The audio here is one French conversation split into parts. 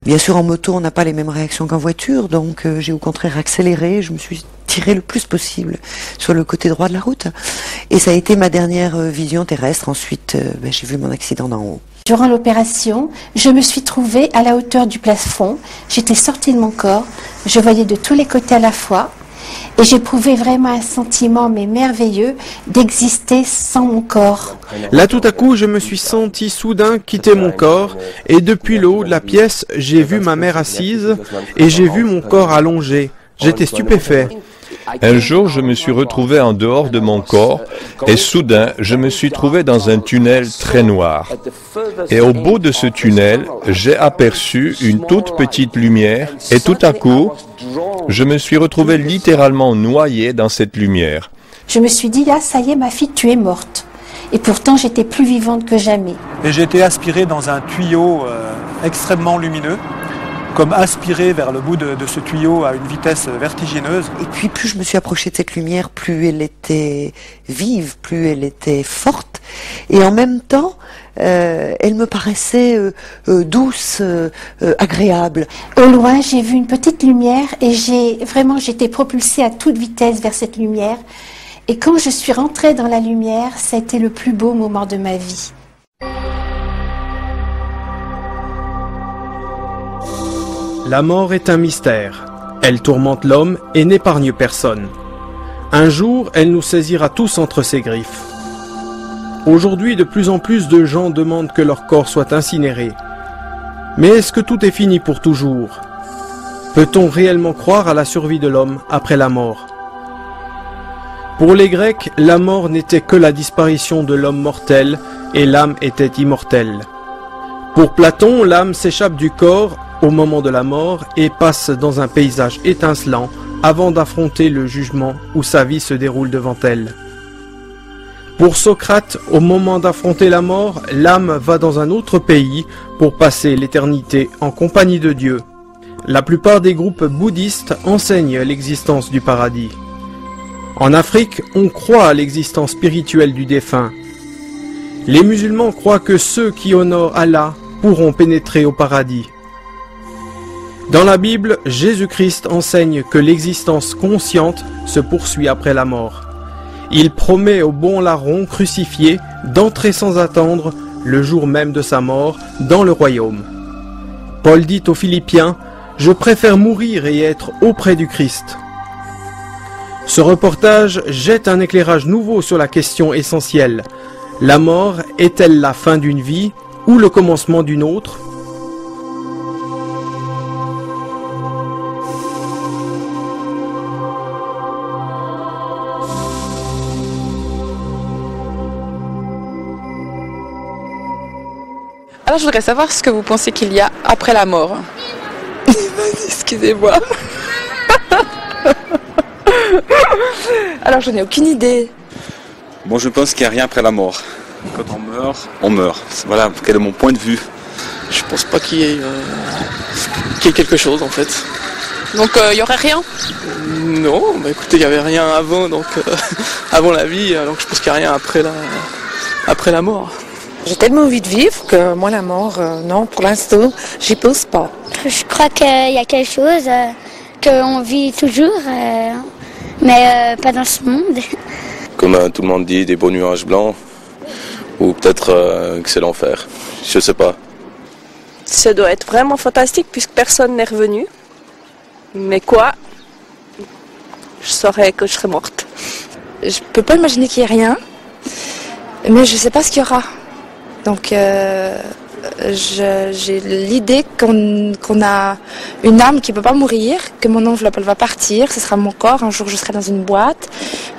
Bien sûr, en moto, on n'a pas les mêmes réactions qu'en voiture, donc j'ai au contraire accéléré, je me suis tiré le plus possible sur le côté droit de la route. Et ça a été ma dernière vision terrestre. Ensuite, j'ai vu mon accident d'en haut. Durant l'opération, je me suis trouvée à la hauteur du plafond. J'étais sortie de mon corps, je voyais de tous les côtés à la fois. Et j'éprouvais vraiment un sentiment merveilleux d'exister sans mon corps. Là tout à coup, je me suis senti soudain quitter mon corps et depuis le haut de la pièce, j'ai vu ma mère assise et j'ai vu mon corps allongé. J'étais stupéfait. Un jour, je me suis retrouvé en dehors de mon corps et soudain, je me suis trouvé dans un tunnel très noir. Et au bout de ce tunnel, j'ai aperçu une toute petite lumière et tout à coup, je me suis retrouvé littéralement noyé dans cette lumière. Je me suis dit, là, ça y est, ma fille, tu es morte. Et pourtant, j'étais plus vivante que jamais. Et j'ai été aspiré dans un tuyau extrêmement lumineux, comme aspiré vers le bout de ce tuyau à une vitesse vertigineuse. Et puis plus je me suis approchée de cette lumière, plus elle était vive, plus elle était forte. Et en même temps, elle me paraissait douce, agréable. Au loin, j'ai vu une petite lumière et j'étais propulsée à toute vitesse vers cette lumière. Et quand je suis rentrée dans la lumière, ça a été le plus beau moment de ma vie. La mort est un mystère. Elle tourmente l'homme et n'épargne personne. Un jour, elle nous saisira tous entre ses griffes. Aujourd'hui, de plus en plus de gens demandent que leur corps soit incinéré. Mais est-ce que tout est fini pour toujours? Peut-on réellement croire à la survie de l'homme après la mort? Pour les Grecs, la mort n'était que la disparition de l'homme mortel et l'âme était immortelle. Pour Platon, l'âme s'échappe du corps au moment de la mort et passe dans un paysage étincelant avant d'affronter le jugement où sa vie se déroule devant elle. Pour Socrate, au moment d'affronter la mort, l'âme va dans un autre pays pour passer l'éternité en compagnie de Dieu. La plupart des groupes bouddhistes enseignent l'existence du paradis. En Afrique, on croit à l'existence spirituelle du défunt. Les musulmans croient que ceux qui honorent Allah pourront pénétrer au paradis. Dans la Bible, Jésus-Christ enseigne que l'existence consciente se poursuit après la mort. Il promet au bon larron crucifié d'entrer sans attendre, le jour même de sa mort, dans le royaume. Paul dit aux Philippiens, « Je préfère mourir et être auprès du Christ ». Ce reportage jette un éclairage nouveau sur la question essentielle. La mort est-elle la fin d'une vie ou le commencement d'une autre ? Alors je voudrais savoir ce que vous pensez qu'il y a après la mort. Excusez-moi. Alors je n'ai aucune idée. Bon, je pense qu'il n'y a rien après la mort. Quand on meurt, on meurt. Voilà, quel est mon point de vue. Je pense pas qu'il y ait quelque chose en fait. Donc il y aurait rien? Non, bah écoutez, il n'y avait rien avant, donc avant la vie, donc je pense qu'il n'y a rien après la mort. J'ai tellement envie de vivre que moi la mort, non, pour l'instant, j'y pense pas. Je crois qu'il y a quelque chose, qu'on vit toujours, mais pas dans ce monde. Comme tout le monde dit, des beaux nuages blancs, ou peut-être que c'est l'enfer, je sais pas. Ça doit être vraiment fantastique puisque personne n'est revenu. Mais quoi? Je saurais que je serais morte. Je peux pas imaginer qu'il y ait rien, mais je sais pas ce qu'il y aura. Donc j'ai l'idée qu'on a une âme qui ne peut pas mourir, que mon enveloppe elle va partir, ce sera mon corps, un jour je serai dans une boîte,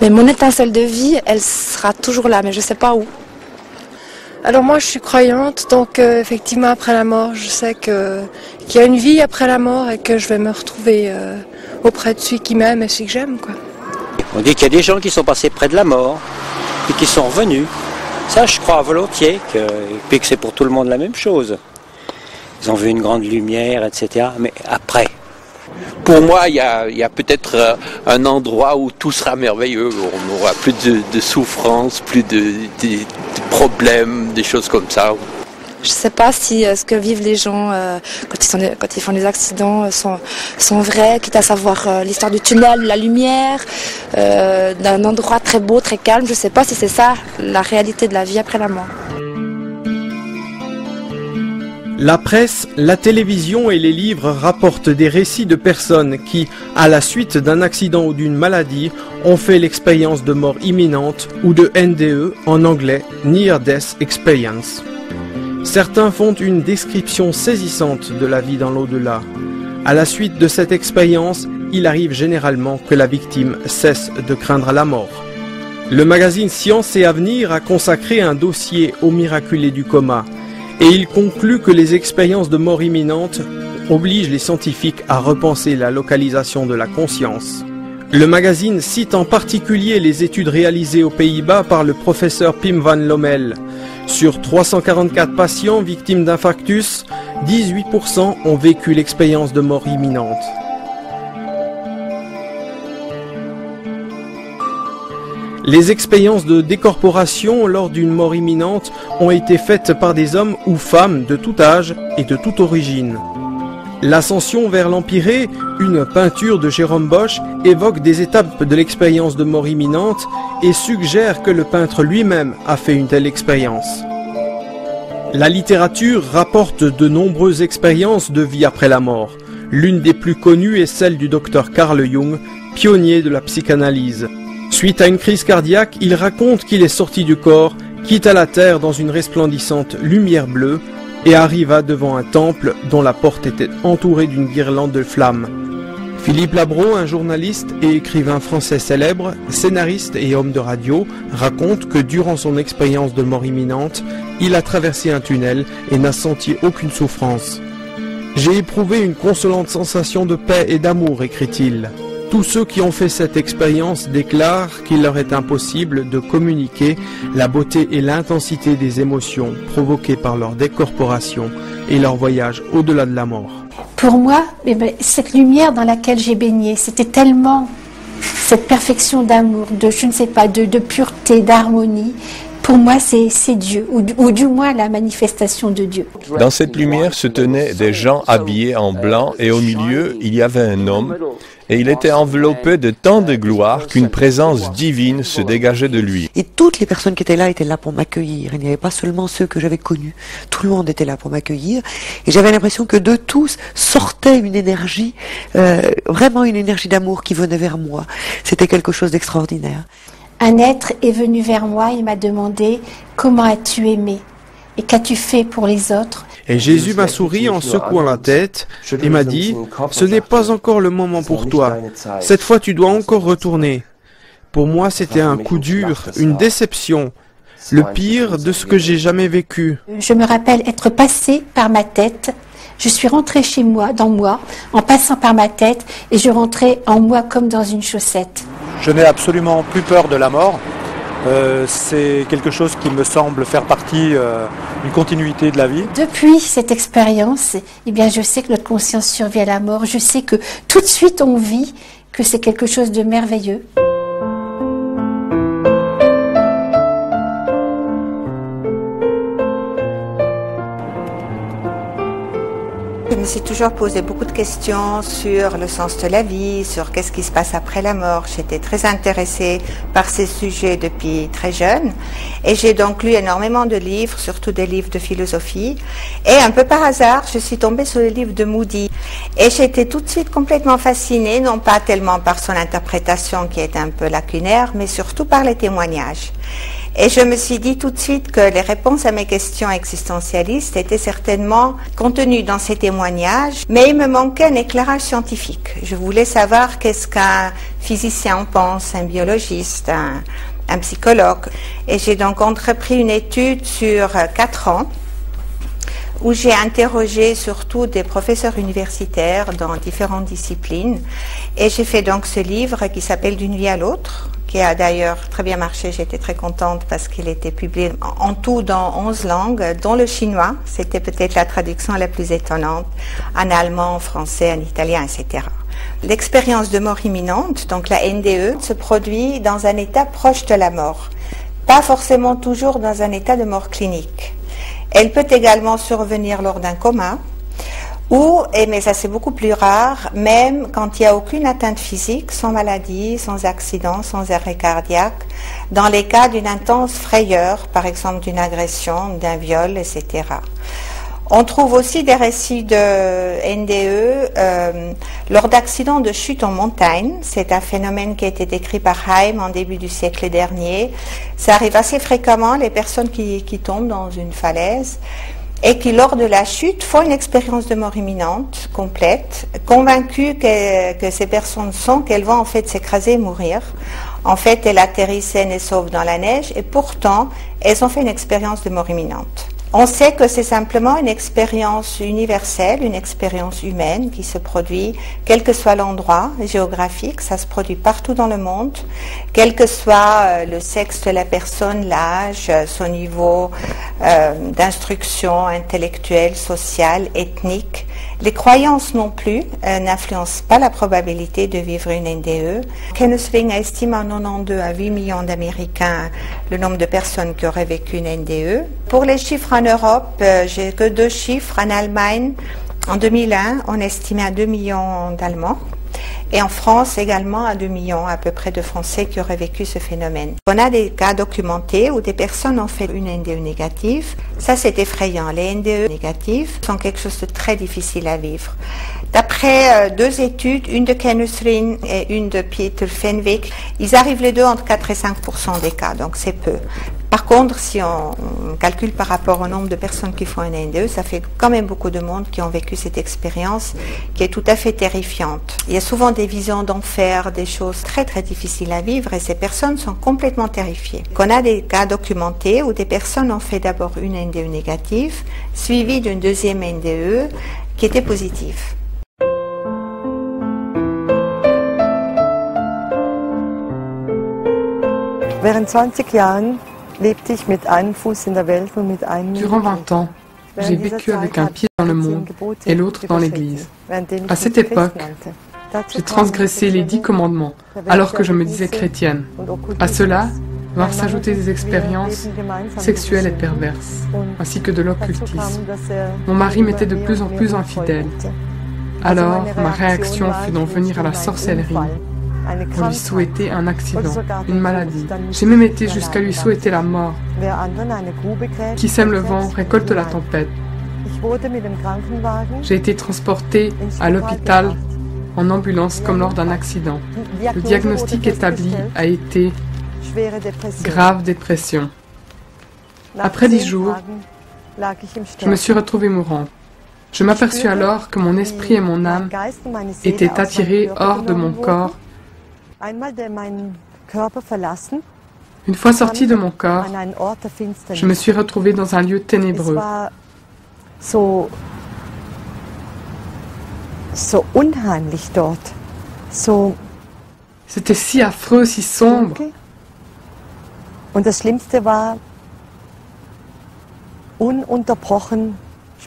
mais mon étincelle de vie elle sera toujours là, mais je ne sais pas où. Alors moi je suis croyante, donc effectivement après la mort je sais qu'il y a une vie après la mort et que je vais me retrouver auprès de celui qui m'aime et celui que j'aime, quoi. On dit qu'il y a des gens qui sont passés près de la mort et qui sont revenus. Ça, je crois volontiers, puis que c'est pour tout le monde la même chose. Ils ont vu une grande lumière, etc. Mais après. Pour moi, il y a peut-être un endroit où tout sera merveilleux. On n'aura plus de souffrance, plus de problèmes, des choses comme ça. Je ne sais pas si ce que vivent les gens quand ils font des accidents sont vrais, quitte à savoir l'histoire du tunnel, de la lumière, d'un endroit très beau, très calme. Je ne sais pas si c'est ça la réalité de la vie après la mort. La presse, la télévision et les livres rapportent des récits de personnes qui, à la suite d'un accident ou d'une maladie, ont fait l'expérience de mort imminente ou de NDE en anglais, Near Death Experience. Certains font une description saisissante de la vie dans l'au-delà. À la suite de cette expérience, il arrive généralement que la victime cesse de craindre la mort. Le magazine Science et Avenir a consacré un dossier aux miraculés du coma. Et il conclut que les expériences de mort imminente obligent les scientifiques à repenser la localisation de la conscience. Le magazine cite en particulier les études réalisées aux Pays-Bas par le professeur Pim van Lommel. Sur 344 patients victimes d'infarctus, 18% ont vécu l'expérience de mort imminente. Les expériences de décorporation lors d'une mort imminente ont été faites par des hommes ou femmes de tout âge et de toute origine. L'ascension vers l'Empyrée, une peinture de Jérôme Bosch, évoque des étapes de l'expérience de mort imminente et suggère que le peintre lui-même a fait une telle expérience. La littérature rapporte de nombreuses expériences de vie après la mort. L'une des plus connues est celle du docteur Carl Jung, pionnier de la psychanalyse. Suite à une crise cardiaque, il raconte qu'il est sorti du corps, quitta la terre dans une resplendissante lumière bleue et arriva devant un temple dont la porte était entourée d'une guirlande de flammes. Philippe Labro, un journaliste et écrivain français célèbre, scénariste et homme de radio, raconte que durant son expérience de mort imminente, il a traversé un tunnel et n'a senti aucune souffrance. « J'ai éprouvé une consolante sensation de paix et d'amour », écrit-il. Tous ceux qui ont fait cette expérience déclarent qu'il leur est impossible de communiquer la beauté et l'intensité des émotions provoquées par leur décorporation et leur voyage au-delà de la mort. Pour moi, cette lumière dans laquelle j'ai baigné, c'était tellement cette perfection d'amour, de pureté, d'harmonie. Pour moi, c'est Dieu, ou du moins la manifestation de Dieu. Dans cette lumière se tenaient des gens habillés en blanc et au milieu, il y avait un homme. Et il était enveloppé de tant de gloire qu'une présence divine se dégageait de lui. Et toutes les personnes qui étaient là pour m'accueillir. Il n'y avait pas seulement ceux que j'avais connus. Tout le monde était là pour m'accueillir. Et j'avais l'impression que de tous sortait une énergie, vraiment une énergie d'amour qui venait vers moi. C'était quelque chose d'extraordinaire. Un être est venu vers moi et m'a demandé « Comment as-tu aimé et qu'as-tu fait pour les autres ?» Et Jésus m'a souri en secouant la tête et m'a dit « Ce n'est pas encore le moment pour toi. Cette fois, tu dois encore retourner. » Pour moi, c'était un coup dur, une déception, le pire de ce que j'ai jamais vécu. Je me rappelle être passé par ma tête. Je suis rentrée chez moi, dans moi, en passant par ma tête, et je rentrais en moi comme dans une chaussette. Je n'ai absolument plus peur de la mort. C'est quelque chose qui me semble faire partie d'une continuité de la vie. Depuis cette expérience, je sais que notre conscience survit à la mort. Je sais que tout de suite on vit que c'est quelque chose de merveilleux. Je me suis toujours posé beaucoup de questions sur le sens de la vie, sur qu'est-ce qui se passe après la mort. J'étais très intéressée par ces sujets depuis très jeune et j'ai donc lu énormément de livres, surtout des livres de philosophie. Et un peu par hasard, je suis tombée sur le livre de Moody et j'ai été tout de suite complètement fascinée, non pas tellement par son interprétation qui est un peu lacunaire, mais surtout par les témoignages. Et je me suis dit tout de suite que les réponses à mes questions existentialistes étaient certainement contenues dans ces témoignages, mais il me manquait un éclairage scientifique. Je voulais savoir qu'est-ce qu'un physicien pense, un biologiste, un psychologue. Et j'ai donc entrepris une étude sur 4 ans où j'ai interrogé surtout des professeurs universitaires dans différentes disciplines. Et j'ai fait donc ce livre qui s'appelle D'une vie à l'autre, qui a d'ailleurs très bien marché. J'étais très contente parce qu'il était publié en tout dans 11 langues, dont le chinois. C'était peut-être la traduction la plus étonnante, en allemand, en français, en italien, etc. L'expérience de mort imminente, donc la NDE, se produit dans un état proche de la mort, pas forcément toujours dans un état de mort clinique. Elle peut également survenir lors d'un coma, ou, mais ça c'est beaucoup plus rare, même quand il n'y a aucune atteinte physique, sans maladie, sans accident, sans arrêt cardiaque, dans les cas d'une intense frayeur, par exemple d'une agression, d'un viol, etc. On trouve aussi des récits de NDE lors d'accidents de chute en montagne. C'est un phénomène qui a été décrit par Heim en début du siècle dernier. Ça arrive assez fréquemment, les personnes qui tombent dans une falaise et qui, lors de la chute, font une expérience de mort imminente, complète, convaincues que ces personnes sont qu'elles vont en fait s'écraser et mourir. En fait, elles atterrissent saines et sauves dans la neige et pourtant, elles ont fait une expérience de mort imminente. On sait que c'est simplement une expérience universelle, une expérience humaine qui se produit, quel que soit l'endroit géographique, ça se produit partout dans le monde, quel que soit le sexe de la personne, l'âge, son niveau d'instruction intellectuelle, sociale, ethnique. Les croyances non plus n'influencent pas la probabilité de vivre une NDE. Kenneth Ring estime en 92 à 8 millions d'Américains le nombre de personnes qui auraient vécu une NDE. Pour les chiffres en Europe, j'ai que 2 chiffres. En Allemagne, en 2001, on estimait à 2 millions d'Allemands. Et en France également à 2 millions à peu près de Français qui auraient vécu ce phénomène. On a des cas documentés où des personnes ont fait une NDE négative. Ça c'est effrayant. Les NDE négatives sont quelque chose de très difficile à vivre. D'après 2 études, une de Kenneth Ring et une de Peter Fenwick, ils arrivent les deux entre 4 et 5% des cas, donc c'est peu. Par contre, si on calcule par rapport au nombre de personnes qui font une NDE, ça fait quand même beaucoup de monde qui ont vécu cette expérience qui est tout à fait terrifiante. Il y a souvent des visions d'enfer, des choses très très difficiles à vivre et ces personnes sont complètement terrifiées. On a des cas documentés où des personnes ont fait d'abord une NDE négative, suivie d'une deuxième NDE qui était positive. Während 20 Jahren lebte ich mit einem Fuß in der Welt und mit einem Durant 20 ans, j'ai vécu avec un pied dans le monde et l'autre dans l'Église. À cette époque, j'ai transgressé les 10 commandements alors que je me disais chrétienne. À cela, vinrent s'ajouter des expériences sexuelles et perverses, ainsi que de l'occultisme. Mon mari m'était de plus en plus infidèle. Alors, ma réaction fut d'en venir à la sorcellerie, pour lui souhaiter un accident, une maladie. J'ai même été jusqu'à lui souhaiter la mort. Qui sème le vent récolte la tempête. J'ai été transportée à l'hôpital en ambulance comme lors d'un accident. Le diagnostic établi a été grave dépression. Après 10 jours, je me suis retrouvée mourante. Je m'aperçus alors que mon esprit et mon âme étaient attirés hors de mon corps. Une fois sortie de mon corps, je me suis retrouvée dans un lieu ténébreux. C'était si affreux, si sombre.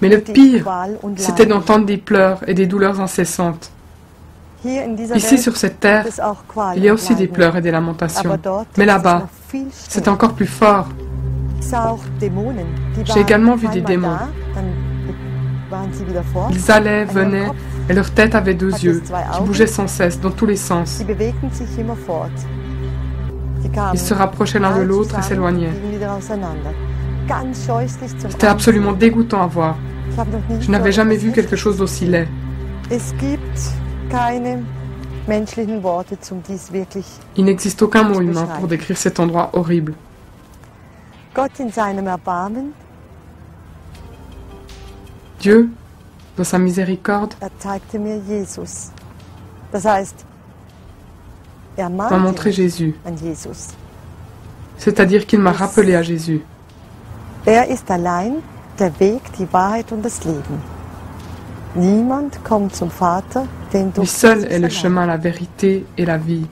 Mais le pire, c'était d'entendre des pleurs et des douleurs incessantes. Ici, sur cette terre, il y a aussi des pleurs et des lamentations. Mais là-bas, c'est encore plus fort. J'ai également vu des démons. Ils allaient, venaient, et leur tête avait 2 yeux, qui bougeaient sans cesse, dans tous les sens. Ils se rapprochaient l'un de l'autre et s'éloignaient. C'était absolument dégoûtant à voir. Je n'avais jamais vu quelque chose d'aussi laid. Il n'existe aucun mot humain pour décrire cet endroit horrible. Dieu, dans sa miséricorde, m'a montré Jésus, c'est-à-dire qu'il m'a rappelé à Jésus. Lui seul est le chemin, la vérité et la vie.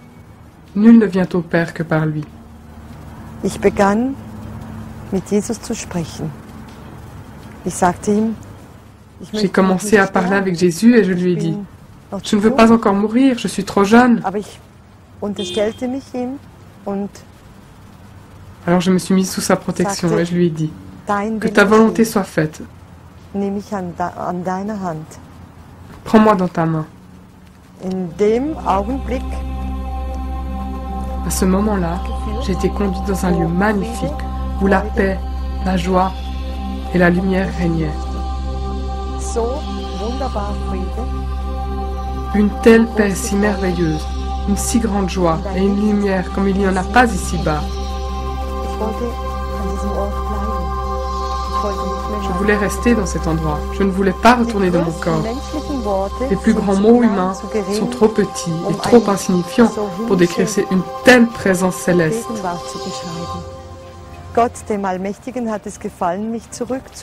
Nul ne vient au Père que par lui. J'ai commencé à parler avec Jésus et je lui ai dit, « Je ne veux pas encore mourir, je suis trop jeune. » Alors je me suis mise sous sa protection et je lui ai dit, Que ta volonté soit faite. Prends-moi dans ta main. À ce moment-là, j'ai été conduite dans un lieu magnifique où la paix, la joie et la lumière régnaient. Une telle paix si merveilleuse, une si grande joie et une lumière comme il n'y en a pas ici-bas. Je voulais rester dans cet endroit. Je ne voulais pas retourner dans mon corps. Les plus grands mots humains sont trop petits et trop insignifiants pour décrire une telle présence céleste.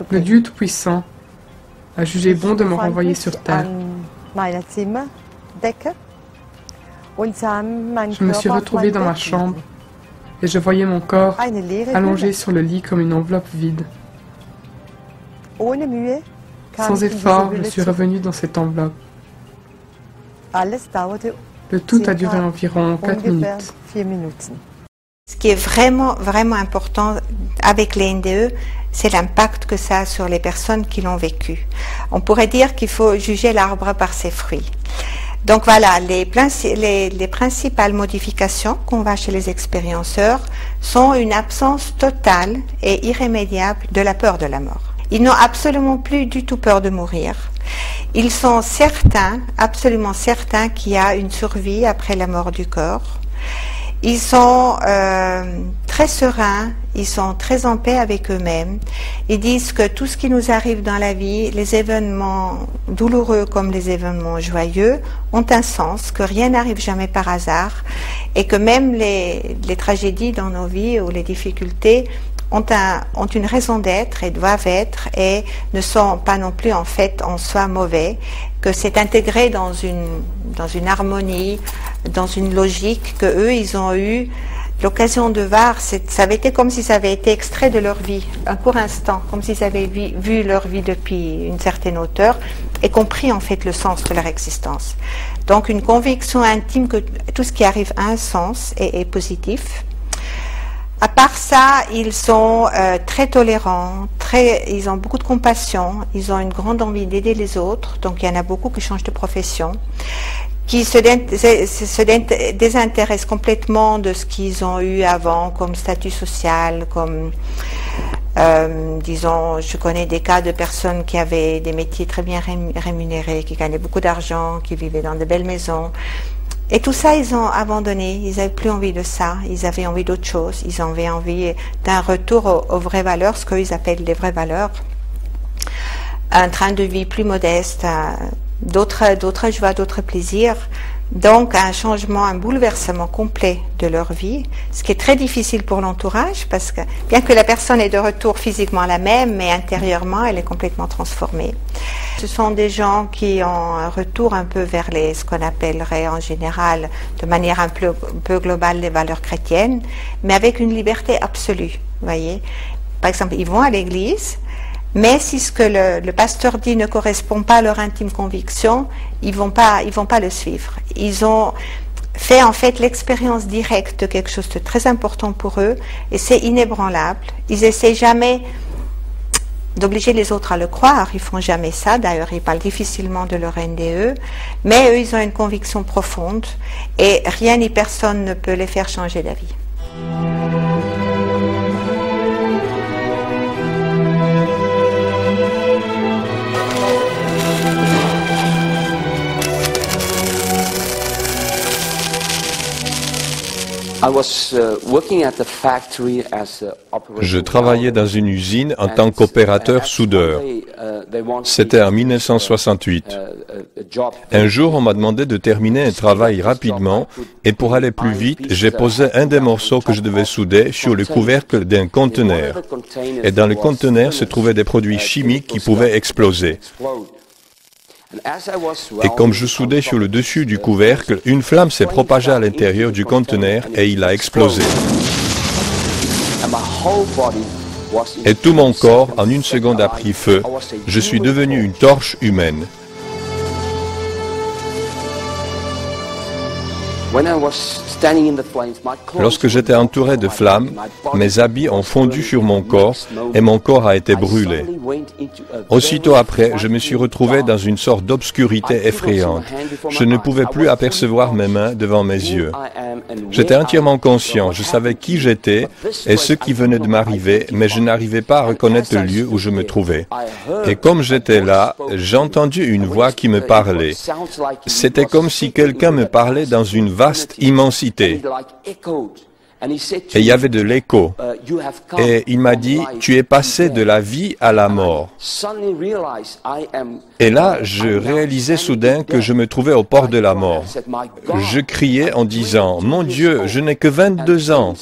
Le Dieu Tout-Puissant a jugé bon de me renvoyer sur terre. Je me suis retrouvée dans ma chambre et je voyais mon corps allongé sur le lit comme une enveloppe vide. Sans effort, je suis revenue dans cette enveloppe. Le tout a duré environ 4 minutes. Ce qui est vraiment important avec les NDE, c'est l'impact que ça a sur les personnes qui l'ont vécu. On pourrait dire qu'il faut juger l'arbre par ses fruits. Donc voilà, les principales modifications qu'on voit chez les expérienceurs sont une absence totale et irrémédiable de la peur de la mort. Ils n'ont absolument plus du tout peur de mourir. Ils sont certains, absolument certains, qu'il y a une survie après la mort du corps. Ils sont très sereins, ils sont très en paix avec eux-mêmes. Ils disent que tout ce qui nous arrive dans la vie, les événements douloureux comme les événements joyeux, ont un sens, que rien n'arrive jamais par hasard et que même les tragédies dans nos vies ou les difficultés ont une raison d'être et doivent être et ne sont pas non plus en fait en soi mauvais, que c'est intégré dans une harmonie, dans une logique que eux ils ont eu l'occasion de voir. Ça avait été comme si ça avait été extrait de leur vie, un court instant, comme s'ils avaient vu leur vie depuis une certaine hauteur et compris en fait le sens de leur existence. Donc une conviction intime que tout ce qui arrive a un sens et est positif. À part ça, ils sont très tolérants, ils ont beaucoup de compassion, ils ont une grande envie d'aider les autres, donc il y en a beaucoup qui changent de profession, qui se désintéressent complètement de ce qu'ils ont eu avant comme statut social, comme, disons, je connais des cas de personnes qui avaient des métiers très bien rémunérés, qui gagnaient beaucoup d'argent, qui vivaient dans de belles maisons. Et tout ça, ils ont abandonné, ils n'avaient plus envie de ça, ils avaient envie d'autre chose, ils avaient envie d'un retour aux vraies valeurs, ce qu'ils appellent les vraies valeurs, un train de vie plus modeste, d'autres joies, d'autres plaisirs, donc un changement, un bouleversement complet de leur vie, ce qui est très difficile pour l'entourage, parce que bien que la personne est de retour physiquement la même, mais intérieurement, elle est complètement transformée. Ce sont des gens qui ont un retour un peu vers ce qu'on appellerait en général, de manière un peu globale, les valeurs chrétiennes, mais avec une liberté absolue, vous voyez. Par exemple, ils vont à l'église, mais si ce que le pasteur dit ne correspond pas à leur intime conviction, ils vont pas le suivre. Ils ont fait en fait l'expérience directe de quelque chose de très important pour eux, et c'est inébranlable. Ils essaient jamais d'obliger les autres à le croire, ils font jamais ça, d'ailleurs ils parlent difficilement de leur NDE, mais eux ils ont une conviction profonde et rien ni personne ne peut les faire changer d'avis. Je travaillais dans une usine en tant qu'opérateur soudeur. C'était en 1968. Un jour, on m'a demandé de terminer un travail rapidement et pour aller plus vite, j'ai posé un des morceaux que je devais souder sur le couvercle d'un conteneur. Et dans le conteneur se trouvaient des produits chimiques qui pouvaient exploser. Et comme je soudais sur le dessus du couvercle, une flamme s'est propagée à l'intérieur du conteneur et il a explosé. Et tout mon corps, en une seconde, a pris feu. Je suis devenu une torche humaine. Lorsque j'étais entouré de flammes, mes habits ont fondu sur mon corps et mon corps a été brûlé. Aussitôt après, je me suis retrouvé dans une sorte d'obscurité effrayante. Je ne pouvais plus apercevoir mes mains devant mes yeux. J'étais entièrement conscient, je savais qui j'étais et ce qui venait de m'arriver, mais je n'arrivais pas à reconnaître le lieu où je me trouvais. Et comme j'étais là, j'ai entendu une voix qui me parlait. C'était comme si quelqu'un me parlait dans une vaste immensité. Et il y avait de l'écho. Et il m'a dit, tu es passé de la vie à la mort. Et là, je réalisais soudain que je me trouvais au port de la mort. Je criais en disant, mon Dieu, je n'ai que 22 ans.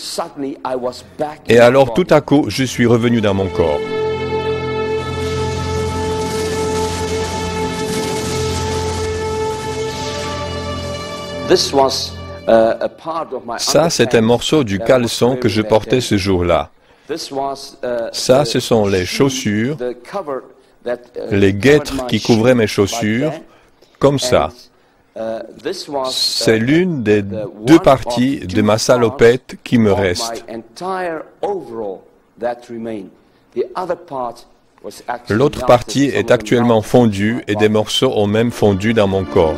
Et alors tout à coup, je suis revenu dans mon corps. Ça, c'est un morceau du caleçon que je portais ce jour-là. Ça, ce sont les chaussures, les guêtres qui couvraient mes chaussures, comme ça. C'est l'une des deux parties de ma salopette qui me reste. L'autre partie est actuellement fondue et des morceaux ont même fondu dans mon corps.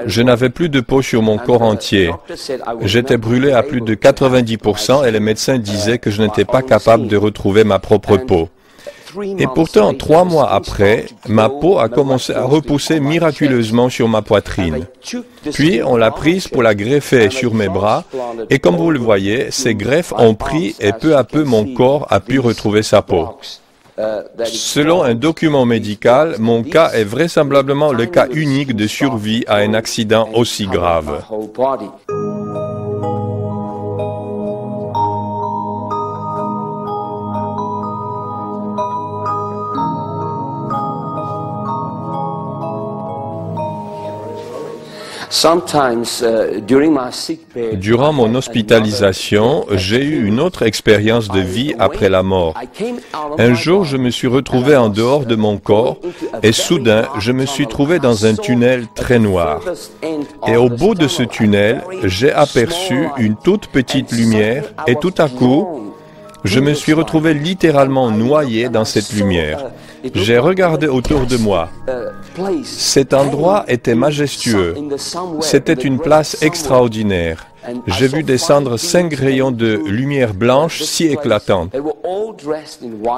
Je n'avais plus de peau sur mon corps entier. J'étais brûlé à plus de 90% et les médecins disaient que je n'étais pas capable de retrouver ma propre peau. Et pourtant, 3 mois après, ma peau a commencé à repousser miraculeusement sur ma poitrine. Puis, on l'a prise pour la greffer sur mes bras, et comme vous le voyez, ces greffes ont pris et peu à peu mon corps a pu retrouver sa peau. Selon un document médical, mon cas est vraisemblablement le cas unique de survie à un accident aussi grave. Durant mon hospitalisation, j'ai eu une autre expérience de vie après la mort. Un jour, je me suis retrouvé en dehors de mon corps et soudain, je me suis trouvé dans un tunnel très noir. Et au bout de ce tunnel, j'ai aperçu une toute petite lumière et tout à coup, je me suis retrouvé littéralement noyé dans cette lumière. J'ai regardé autour de moi. Cet endroit était majestueux. C'était une place extraordinaire. J'ai vu descendre 5 rayons de lumière blanche si éclatante.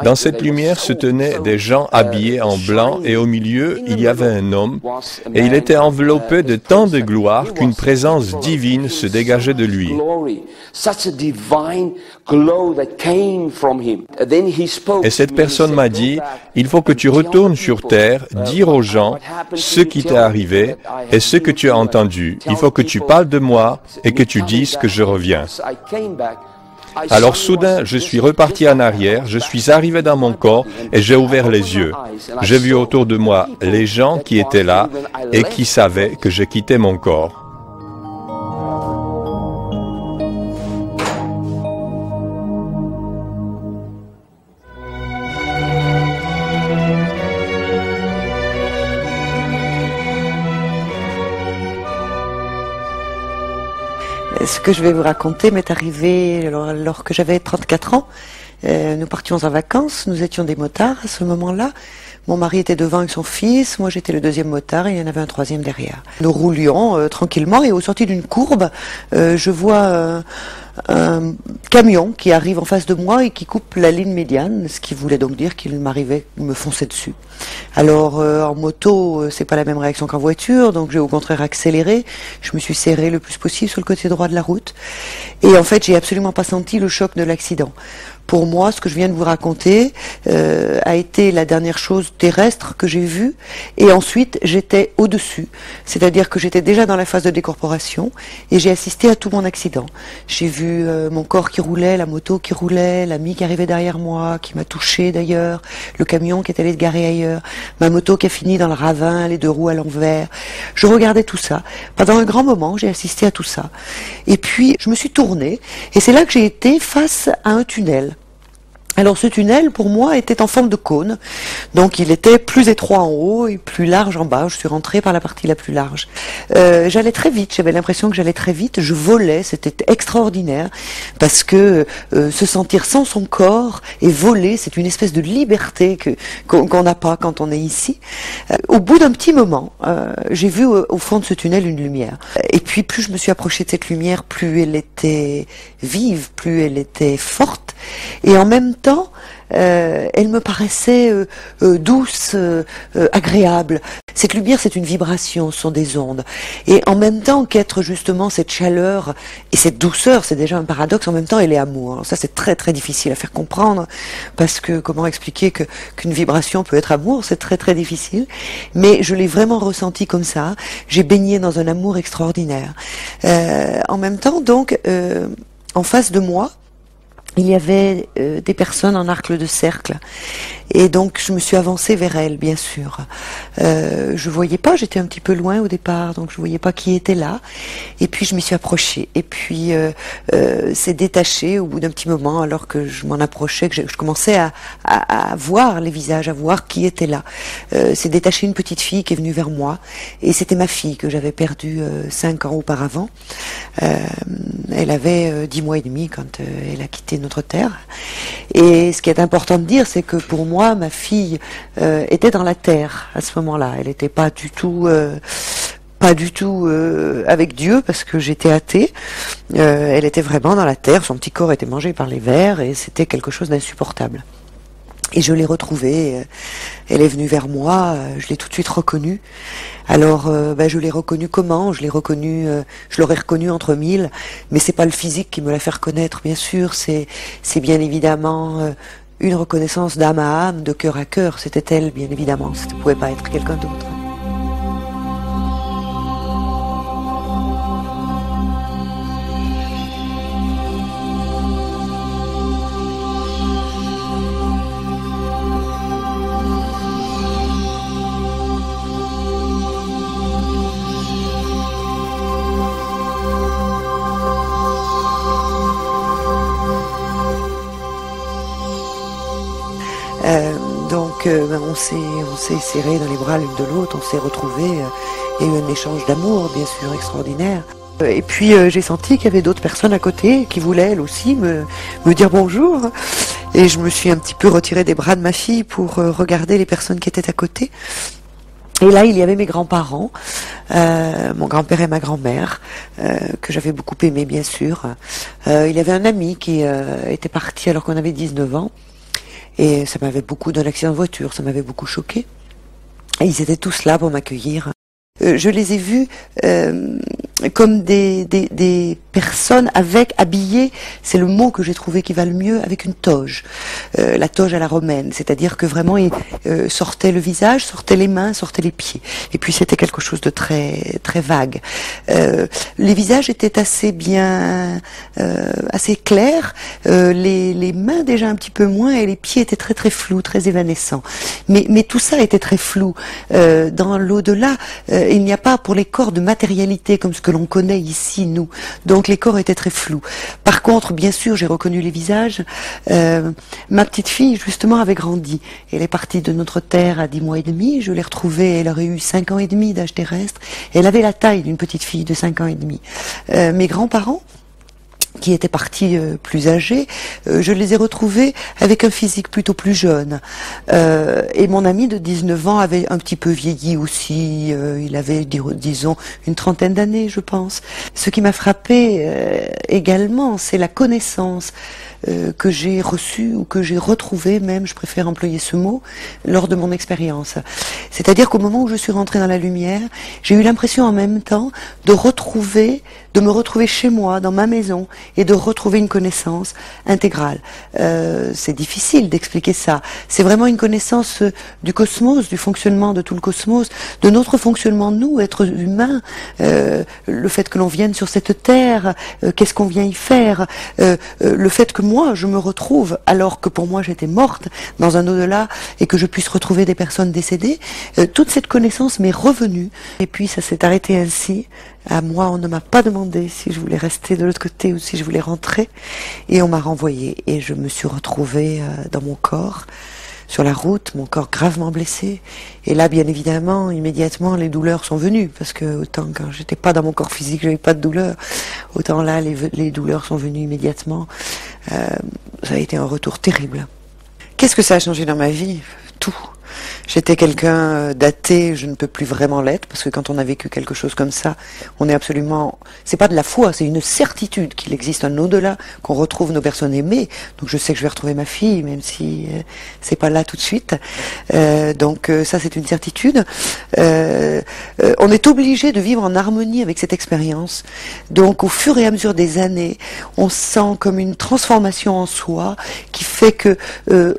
Dans cette lumière se tenaient des gens habillés en blanc et au milieu, il y avait un homme et il était enveloppé de tant de gloire qu'une présence divine se dégageait de lui. Et cette personne m'a dit, il faut que tu retournes sur terre, dire aux gens ce qui t'est arrivé et ce que tu as entendu. Il faut que tu parles de moi et que tu dises que je reviens. Alors soudain, je suis reparti en arrière, je suis arrivé dans mon corps et j'ai ouvert les yeux. J'ai vu autour de moi les gens qui étaient là et qui savaient que je quittais mon corps. Ce que je vais vous raconter m'est arrivé alors que j'avais 34 ans. Nous partions en vacances, nous étions des motards à ce moment-là. Mon mari était devant avec son fils, moi j'étais le deuxième motard et il y en avait un troisième derrière. Nous roulions tranquillement et au sorti d'une courbe, je vois un camion qui arrive en face de moi et qui coupe la ligne médiane, ce qui voulait donc dire qu'il m'arrivait, me fonçait dessus. Alors en moto, c'est pas la même réaction qu'en voiture, donc j'ai au contraire accéléré. Je me suis serré le plus possible sur le côté droit de la route. Et en fait, j'ai absolument pas senti le choc de l'accident. Pour moi, ce que je viens de vous raconter a été la dernière chose terrestre que j'ai vue. Et ensuite, j'étais au-dessus. C'est-à-dire que j'étais déjà dans la phase de décorporation et j'ai assisté à tout mon accident. J'ai vu vu mon corps qui roulait, la moto qui roulait, l'ami qui arrivait derrière moi, qui m'a touché d'ailleurs, le camion qui est allé se garer ailleurs, ma moto qui a fini dans le ravin, les deux roues à l'envers. Je regardais tout ça. Pendant un grand moment, j'ai assisté à tout ça. Et puis, je me suis tournée, et c'est là que j'ai été face à un tunnel. Alors ce tunnel, pour moi, était en forme de cône, donc il était plus étroit en haut et plus large en bas. Je suis rentrée par la partie la plus large. J'allais très vite, j'avais l'impression que j'allais très vite, je volais, c'était extraordinaire, parce que se sentir sans son corps et voler, c'est une espèce de liberté qu'on n'a pas quand on est ici. Au bout d'un petit moment, j'ai vu au fond de ce tunnel une lumière. Et puis plus je me suis approchée de cette lumière, plus elle était vive, plus elle était forte, et en même temps, elle me paraissait douce, agréable. Cette lumière, c'est une vibration, ce sont des ondes. Et en même temps qu'être justement cette chaleur et cette douceur, c'est déjà un paradoxe, en même temps elle est amour. Alors ça, c'est très très difficile à faire comprendre, parce que comment expliquer qu'une vibration peut être amour, c'est très très difficile. Mais je l'ai vraiment ressenti comme ça. J'ai baigné dans un amour extraordinaire. En même temps, donc, en face de moi, il y avait des personnes en arc de cercle, et donc je me suis avancée vers elles, bien sûr. Je voyais pas, j'étais un petit peu loin au départ, donc je voyais pas qui était là. Et puis je m'y suis approchée, et puis c'est détaché au bout d'un petit moment, alors que je m'en approchais, que je commençais à voir les visages, à voir qui était là. C'est détaché une petite fille qui est venue vers moi, et c'était ma fille que j'avais perdue 5 ans auparavant. Elle avait 10 mois et demi quand elle a quitté notre terre. Et ce qui est important de dire, c'est que pour moi, ma fille était dans la terre à ce moment-là. Elle n'était pas du tout avec Dieu, parce que j'étais athée. Elle était vraiment dans la terre. Son petit corps était mangé par les vers, et c'était quelque chose d'insupportable. Et je l'ai retrouvée, elle est venue vers moi, je l'ai tout de suite reconnue. Alors, je l'ai reconnue comment? Je l'aurais reconnue entre mille, mais c'est pas le physique qui me l'a fait reconnaître, bien sûr, c'est bien évidemment une reconnaissance d'âme à âme, de cœur à cœur, c'était elle, bien évidemment, ça ne pouvait pas être quelqu'un d'autre. On s'est serrés dans les bras l'une de l'autre, on s'est retrouvés, il y a eu un échange d'amour, bien sûr, extraordinaire. Et puis j'ai senti qu'il y avait d'autres personnes à côté qui voulaient, elles aussi, me dire bonjour. Et je me suis un petit peu retirée des bras de ma fille pour regarder les personnes qui étaient à côté. Et là, il y avait mes grands-parents, mon grand-père et ma grand-mère, que j'avais beaucoup aimé, bien sûr. Il y avait un ami qui était parti alors qu'on avait 19 ans. Et ça m'avait beaucoup, d'un accident de voiture, ça m'avait beaucoup choqué. Et ils étaient tous là pour m'accueillir. Je les ai vus comme des personnes habillées, c'est le mot que j'ai trouvé qui va le mieux, avec une toge. La toge à la romaine, c'est-à-dire que vraiment ils sortaient le visage, sortaient les mains, sortaient les pieds. Et puis c'était quelque chose de très très vague. Les visages étaient assez bien, assez clairs, les mains déjà un petit peu moins, et les pieds étaient très très flous, très évanescents. Mais tout ça était très flou. Dans l'au-delà, il n'y a pas pour les corps de matérialité comme ce que l'on connaît ici, nous. Donc les corps étaient très flous. Par contre, bien sûr, j'ai reconnu les visages. Ma petite fille, justement, avait grandi. Elle est partie de notre terre à 10 mois et demi. Je l'ai retrouvée, elle aurait eu 5 ans et demi d'âge terrestre. Elle avait la taille d'une petite fille de 5 ans et demi. Mes grands-parents, qui étaient partis plus âgés, je les ai retrouvés avec un physique plutôt plus jeune. Et mon ami de 19 ans avait un petit peu vieilli aussi, il avait, disons, une trentaine d'années, je pense. Ce qui m'a frappé également, c'est la connaissance que j'ai reçues ou que j'ai retrouvées, même, je préfère employer ce mot, lors de mon expérience. C'est-à-dire qu'au moment où je suis rentrée dans la lumière, j'ai eu l'impression en même temps de me retrouver chez moi, dans ma maison, et de retrouver une connaissance intégrale. C'est difficile d'expliquer ça. C'est vraiment une connaissance du cosmos, du fonctionnement de tout le cosmos, de notre fonctionnement, nous, êtres humains, le fait que l'on vienne sur cette terre, qu'est-ce qu'on vient y faire, le fait que moi, je me retrouve, alors que pour moi j'étais morte, dans un au-delà, et que je puisse retrouver des personnes décédées, toute cette connaissance m'est revenue, et puis ça s'est arrêté ainsi. À moi, on ne m'a pas demandé si je voulais rester de l'autre côté ou si je voulais rentrer, et on m'a renvoyée, et je me suis retrouvée dans mon corps, sur la route, mon corps gravement blessé. Et là, bien évidemment, immédiatement, les douleurs sont venues, parce que autant quand j'étais pas dans mon corps physique, j'avais pas de douleur, autant là, les douleurs sont venues immédiatement. Ça a été un retour terrible. Qu'est-ce que ça a changé dans ma vie? Tout. J'étais quelqu'un d'athée, je ne peux plus vraiment l'être, parce que quand on a vécu quelque chose comme ça, on est absolument... C'est pas de la foi, c'est une certitude qu'il existe un au-delà, qu'on retrouve nos personnes aimées. Donc je sais que je vais retrouver ma fille, même si c'est pas là tout de suite. Donc ça, c'est une certitude. On est obligé de vivre en harmonie avec cette expérience. Donc au fur et à mesure des années, on sent comme une transformation en soi qui fait que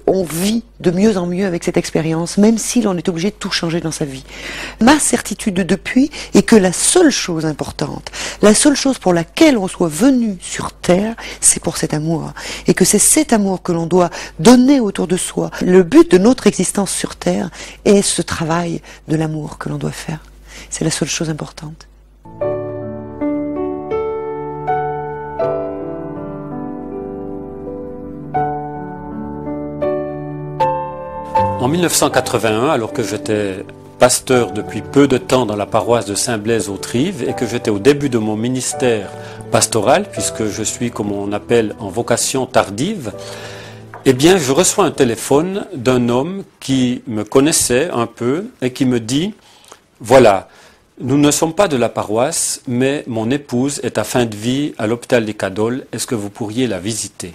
on vit de mieux en mieux avec cette expérience, même si l'on est obligé de tout changer dans sa vie. Ma certitude depuis est que la seule chose importante, la seule chose pour laquelle on soit venu sur Terre, c'est pour cet amour. Et que c'est cet amour que l'on doit donner autour de soi. Le but de notre existence sur Terre est ce travail de l'amour que l'on doit faire. C'est la seule chose importante. En 1981, alors que j'étais pasteur depuis peu de temps dans la paroisse de Saint-Blaise-aux-Trives et que j'étais au début de mon ministère pastoral, puisque je suis, comme on appelle, en vocation tardive, eh bien, je reçois un téléphone d'un homme qui me connaissait un peu et qui me dit « Voilà, nous ne sommes pas de la paroisse, mais mon épouse est à fin de vie à l'hôpital des Cadoles. Est-ce que vous pourriez la visiter ?»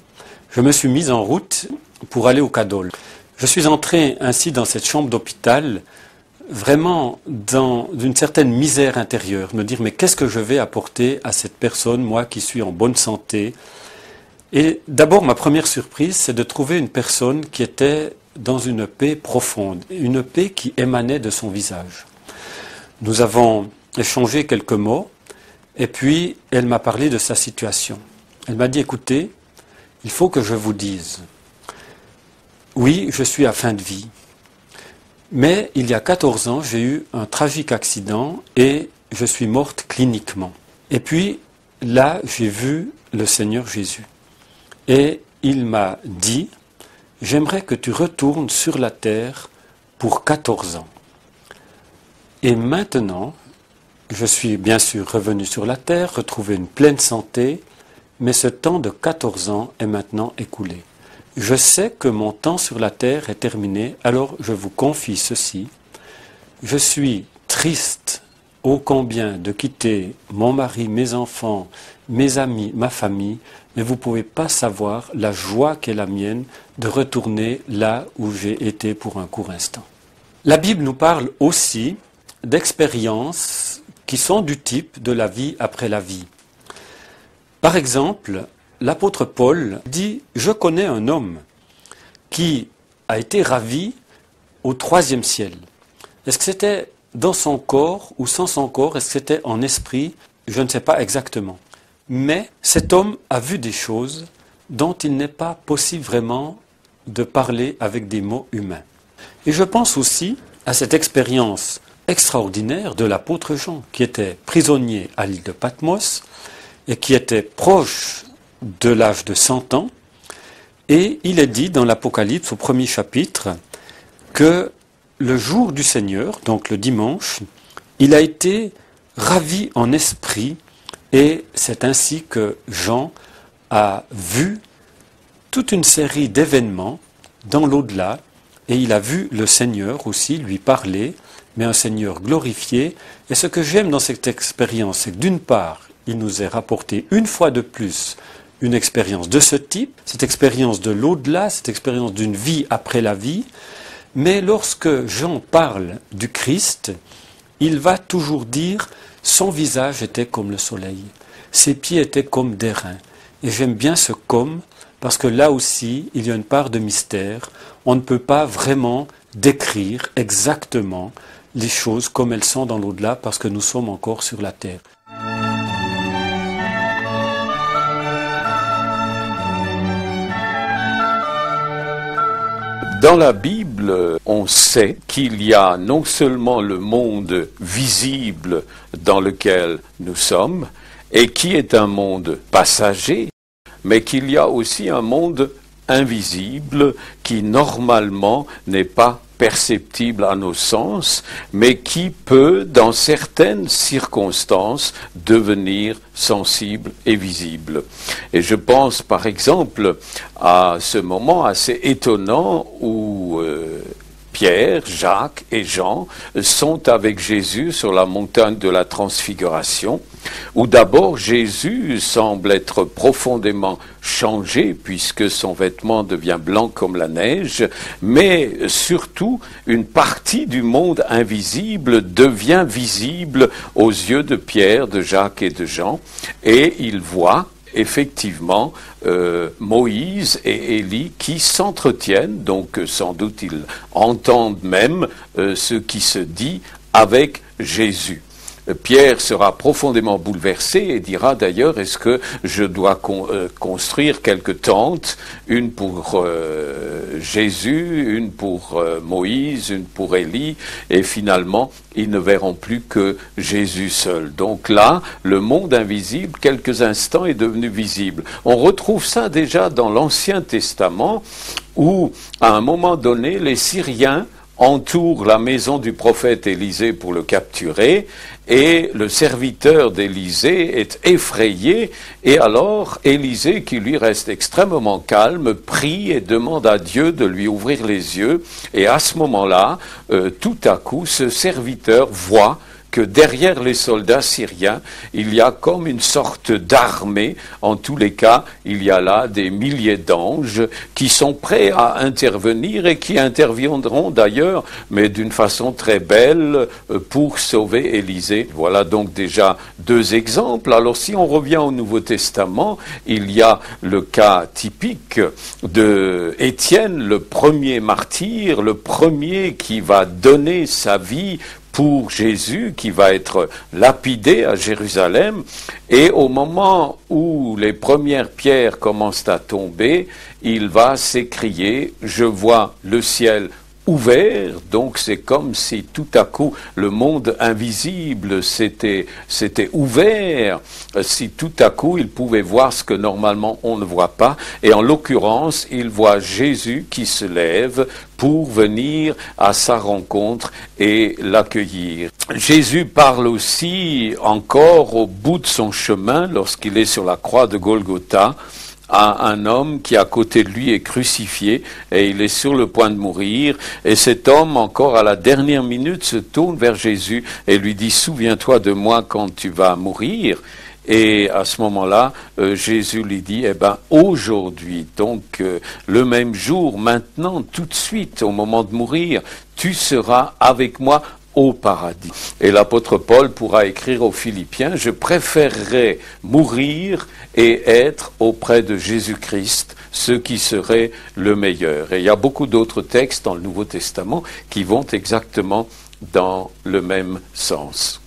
Je me suis mis en route pour aller au Cadoles. Je suis entré ainsi dans cette chambre d'hôpital, vraiment dans une certaine misère intérieure, me dire mais qu'est-ce que je vais apporter à cette personne, moi qui suis en bonne santé. Et d'abord ma première surprise, c'est de trouver une personne qui était dans une paix profonde, une paix qui émanait de son visage. Nous avons échangé quelques mots, et puis elle m'a parlé de sa situation. Elle m'a dit écoutez, il faut que je vous dise. Oui, je suis à fin de vie. Mais il y a 14 ans, j'ai eu un tragique accident et je suis morte cliniquement. Et puis là, j'ai vu le Seigneur Jésus. Et il m'a dit, j'aimerais que tu retournes sur la terre pour 14 ans. Et maintenant, je suis bien sûr revenu sur la terre, retrouvé une pleine santé, mais ce temps de 14 ans est maintenant écoulé. Je sais que mon temps sur la terre est terminé, alors je vous confie ceci. Je suis triste ô combien de quitter mon mari, mes enfants, mes amis, ma famille, mais vous ne pouvez pas savoir la joie qu'est la mienne de retourner là où j'ai été pour un court instant. La Bible nous parle aussi d'expériences qui sont du type de la vie après la vie. Par exemple, l'apôtre Paul dit « Je connais un homme qui a été ravi au 3e ciel. » Est-ce que c'était dans son corps ou sans son corps? Est-ce que c'était en esprit? Je ne sais pas exactement. Mais cet homme a vu des choses dont il n'est pas possible vraiment de parler avec des mots humains. Et je pense aussi à cette expérience extraordinaire de l'apôtre Jean, qui était prisonnier à l'île de Patmos et qui était proche de l'âge de 100 ans, et il est dit dans l'Apocalypse au 1er chapitre que le jour du Seigneur, donc le dimanche, il a été ravi en esprit, et c'est ainsi que Jean a vu toute une série d'événements dans l'au-delà, et il a vu le Seigneur aussi lui parler, mais un Seigneur glorifié. Et ce que j'aime dans cette expérience, c'est que d'une part, il nous est rapporté une fois de plus une expérience de ce type, cette expérience de l'au-delà, cette expérience d'une vie après la vie. Mais lorsque Jean parle du Christ, il va toujours dire « son visage était comme le soleil, ses pieds étaient comme des reins ». Et j'aime bien ce « comme » parce que là aussi, il y a une part de mystère. On ne peut pas vraiment décrire exactement les choses comme elles sont dans l'au-delà parce que nous sommes encore sur la terre. Dans la Bible, on sait qu'il y a non seulement le monde visible dans lequel nous sommes, et qui est un monde passager, mais qu'il y a aussi un monde invisible qui normalement n'est pas perceptible à nos sens, mais qui peut, dans certaines circonstances, devenir sensible et visible. Et je pense par exemple à ce moment assez étonnant où Pierre, Jacques et Jean sont avec Jésus sur la montagne de la Transfiguration, où d'abord Jésus semble être profondément changé puisque son vêtement devient blanc comme la neige, mais surtout une partie du monde invisible devient visible aux yeux de Pierre, de Jacques et de Jean, et ils voient effectivement Moïse et Élie qui s'entretiennent, donc sans doute ils entendent même ce qui se dit avec Jésus. Pierre sera profondément bouleversé et dira d'ailleurs, est-ce que je dois construire quelques tentes, une pour Jésus, une pour Moïse, une pour Élie, et finalement ils ne verront plus que Jésus seul. Donc là, le monde invisible, quelques instants, est devenu visible. On retrouve ça déjà dans l'Ancien Testament, où à un moment donné, les Syriens entoure la maison du prophète Élisée pour le capturer, et le serviteur d'Élisée est effrayé, et alors Élisée, qui lui reste extrêmement calme, prie et demande à Dieu de lui ouvrir les yeux, et à ce moment-là, tout à coup, ce serviteur voit que derrière les soldats syriens, il y a comme une sorte d'armée. En tous les cas, il y a là des milliers d'anges qui sont prêts à intervenir et qui interviendront d'ailleurs, mais d'une façon très belle, pour sauver Élisée. Voilà donc déjà deux exemples. Alors si on revient au Nouveau Testament, il y a le cas typique de Étienne, le premier martyr, le premier qui va donner sa vie pour Jésus, qui va être lapidé à Jérusalem, et au moment où les premières pierres commencent à tomber, il va s'écrier « Je vois le ciel ouvert », donc c'est comme si tout à coup le monde invisible s'était ouvert, si tout à coup il pouvait voir ce que normalement on ne voit pas, et en l'occurrence il voit Jésus qui se lève pour venir à sa rencontre et l'accueillir. Jésus parle aussi encore au bout de son chemin, lorsqu'il est sur la croix de Golgotha, à un homme qui à côté de lui est crucifié et il est sur le point de mourir, et cet homme encore à la dernière minute se tourne vers Jésus et lui dit « Souviens-toi de moi quand tu vas mourir ». Et à ce moment-là, Jésus lui dit, eh ben aujourd'hui, donc le même jour, maintenant, tout de suite, au moment de mourir, tu seras avec moi au paradis. Et l'apôtre Paul pourra écrire aux Philippiens, je préférerais mourir et être auprès de Jésus-Christ, ce qui serait le meilleur. Et il y a beaucoup d'autres textes dans le Nouveau Testament qui vont exactement dans le même sens.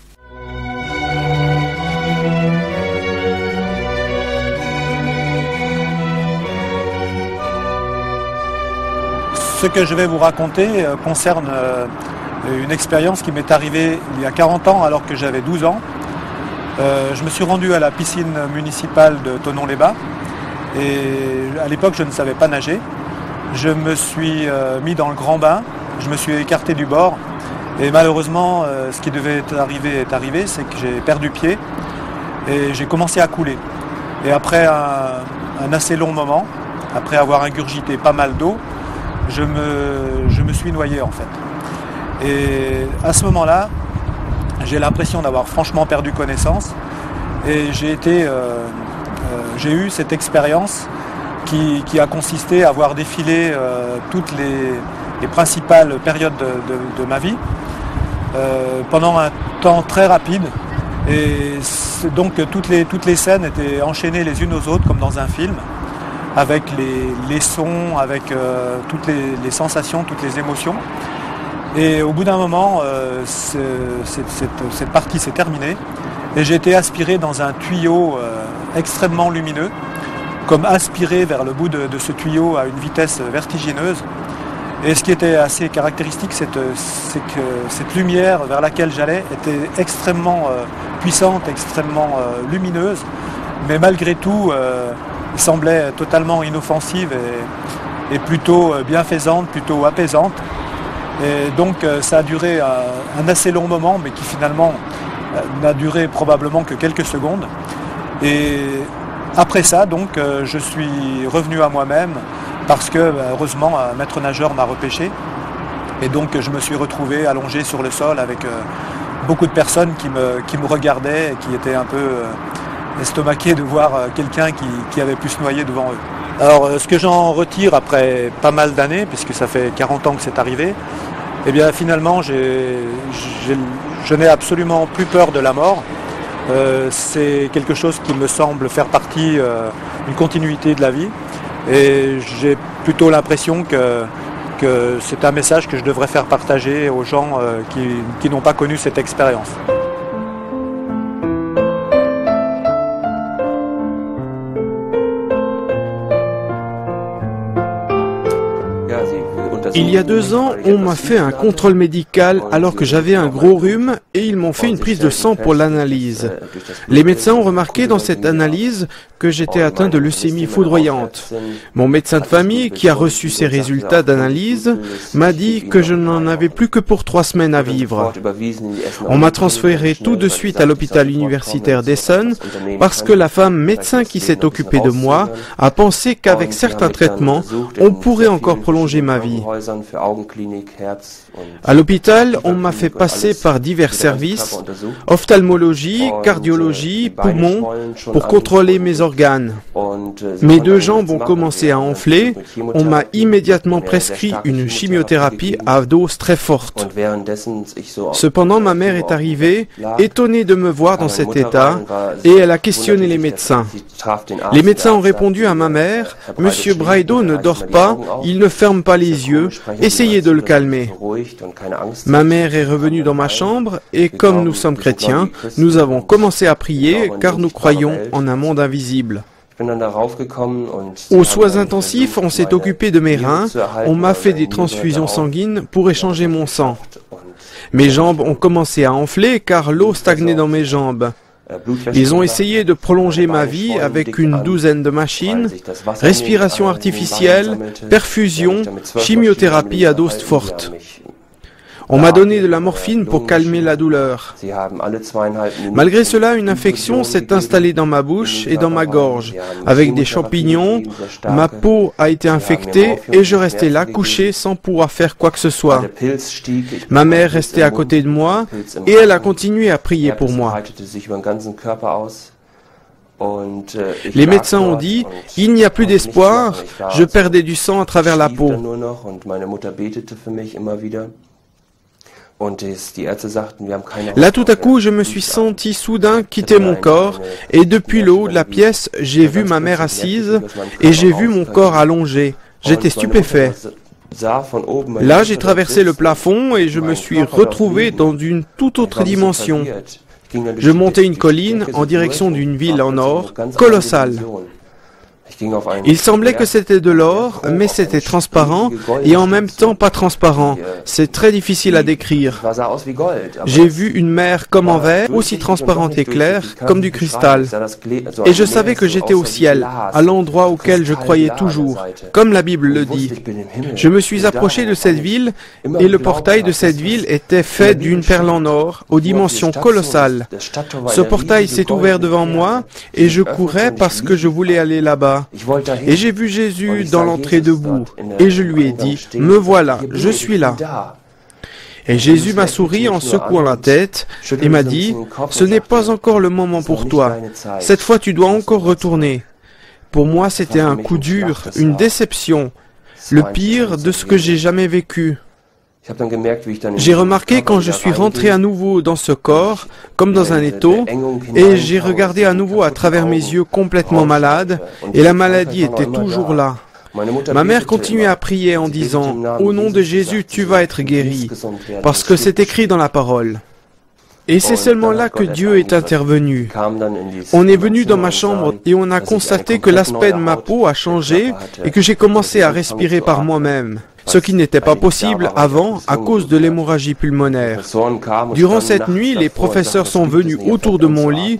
Ce que je vais vous raconter concerne une expérience qui m'est arrivée il y a 40 ans alors que j'avais 12 ans. Je me suis rendu à la piscine municipale de Thonon-les-Bains et à l'époque je ne savais pas nager. Je me suis mis dans le grand bain, je me suis écarté du bord et malheureusement ce qui devait est arrivé, c'est que j'ai perdu pied et j'ai commencé à couler. Et après un assez long moment, après avoir ingurgité pas mal d'eau, je me suis noyé en fait. Et à ce moment-là, j'ai l'impression d'avoir franchement perdu connaissance et j'ai été j'ai eu cette expérience qui a consisté à voir défiler toutes les principales périodes de ma vie pendant un temps très rapide. Et donc toutes les scènes étaient enchaînées les unes aux autres comme dans un film, avec les sons, avec toutes les sensations, toutes les émotions. Et au bout d'un moment, cette partie s'est terminée et j'ai été aspiré dans un tuyau extrêmement lumineux, comme aspiré vers le bout de ce tuyau à une vitesse vertigineuse. Et ce qui était assez caractéristique, c'est que cette lumière vers laquelle j'allais était extrêmement puissante, extrêmement lumineuse, mais malgré tout semblait totalement inoffensive et plutôt bienfaisante, plutôt apaisante. Et donc ça a duré un assez long moment, mais qui finalement n'a duré probablement que quelques secondes. Et après ça, donc, je suis revenu à moi-même parce que, heureusement, un maître nageur m'a repêché. Et donc, je me suis retrouvé allongé sur le sol avec beaucoup de personnes qui me regardaient et qui étaient un peu estomaquées de voir quelqu'un qui avait pu se noyer devant eux. Alors, ce que j'en retire après pas mal d'années, puisque ça fait 40 ans que c'est arrivé, eh bien, finalement, je n'ai absolument plus peur de la mort. C'est quelque chose qui me semble faire partie d'une continuité de la vie et j'ai plutôt l'impression que c'est un message que je devrais faire partager aux gens qui n'ont pas connu cette expérience. Il y a 2 ans, on m'a fait un contrôle médical alors que j'avais un gros rhume et ils m'ont fait une prise de sang pour l'analyse. Les médecins ont remarqué dans cette analyse que j'étais atteint de leucémie foudroyante. Mon médecin de famille, qui a reçu ces résultats d'analyse, m'a dit que je n'en avais plus que pour 3 semaines à vivre. On m'a transféré tout de suite à l'hôpital universitaire d'Essen parce que la femme médecin qui s'est occupée de moi a pensé qu'avec certains traitements, on pourrait encore prolonger ma vie. À l'hôpital, on m'a fait passer par divers services, ophtalmologie, cardiologie, poumons, pour contrôler mes organes. Mes 2 jambes ont commencé à enfler, on m'a immédiatement prescrit une chimiothérapie à dose très forte. Cependant, ma mère est arrivée, étonnée de me voir dans cet état, et elle a questionné les médecins. Les médecins ont répondu à ma mère, « Monsieur Braido ne dort pas, il ne ferme pas les yeux, essayez de le calmer. » Ma mère est revenue dans ma chambre et comme nous sommes chrétiens, nous avons commencé à prier car nous croyons en un monde invisible. Aux soins intensifs, on s'est occupé de mes reins, on m'a fait des transfusions sanguines pour échanger mon sang. Mes jambes ont commencé à enfler car l'eau stagnait dans mes jambes. Ils ont essayé de prolonger ma vie avec une 12aine de machines, respiration artificielle, perfusion, chimiothérapie à dose forte. On m'a donné de la morphine pour calmer la douleur. Malgré cela, une infection s'est installée dans ma bouche et dans ma gorge. Avec des champignons, ma peau a été infectée et je restais là couché sans pouvoir faire quoi que ce soit. Ma mère restait à côté de moi et elle a continué à prier pour moi. Les médecins ont dit, il n'y a plus d'espoir, je perdais du sang à travers la peau. Là, tout à coup, je me suis senti soudain quitter mon corps et depuis le haut de la pièce, j'ai vu ma mère assise et j'ai vu mon corps allongé. J'étais stupéfait. Là, j'ai traversé le plafond et je me suis retrouvé dans une toute autre dimension. Je montais une colline en direction d'une ville en or, colossale. Il semblait que c'était de l'or, mais c'était transparent et en même temps pas transparent. C'est très difficile à décrire. J'ai vu une mer comme en verre, aussi transparente et claire comme du cristal. Et je savais que j'étais au ciel, à l'endroit auquel je croyais toujours, comme la Bible le dit. Je me suis approché de cette ville et le portail de cette ville était fait d'une perle en or, aux dimensions colossales. Ce portail s'est ouvert devant moi et je courais parce que je voulais aller là-bas. Et j'ai vu Jésus dans l'entrée debout, et je lui ai dit, « Me voilà, je suis là. » Et Jésus m'a souri en secouant la tête et m'a dit, « Ce n'est pas encore le moment pour toi. Cette fois, tu dois encore retourner. » Pour moi, c'était un coup dur, une déception, le pire de ce que j'ai jamais vécu. J'ai remarqué quand je suis rentré à nouveau dans ce corps, comme dans un étau, et j'ai regardé à nouveau à travers mes yeux complètement malade, et la maladie était toujours là. Ma mère continuait à prier en disant, « Au nom de Jésus, tu vas être guéri, parce que c'est écrit dans la parole. » Et c'est seulement là que Dieu est intervenu. On est venu dans ma chambre et on a constaté que l'aspect de ma peau a changé et que j'ai commencé à respirer par moi-même, ce qui n'était pas possible avant à cause de l'hémorragie pulmonaire. Durant cette nuit, les professeurs sont venus autour de mon lit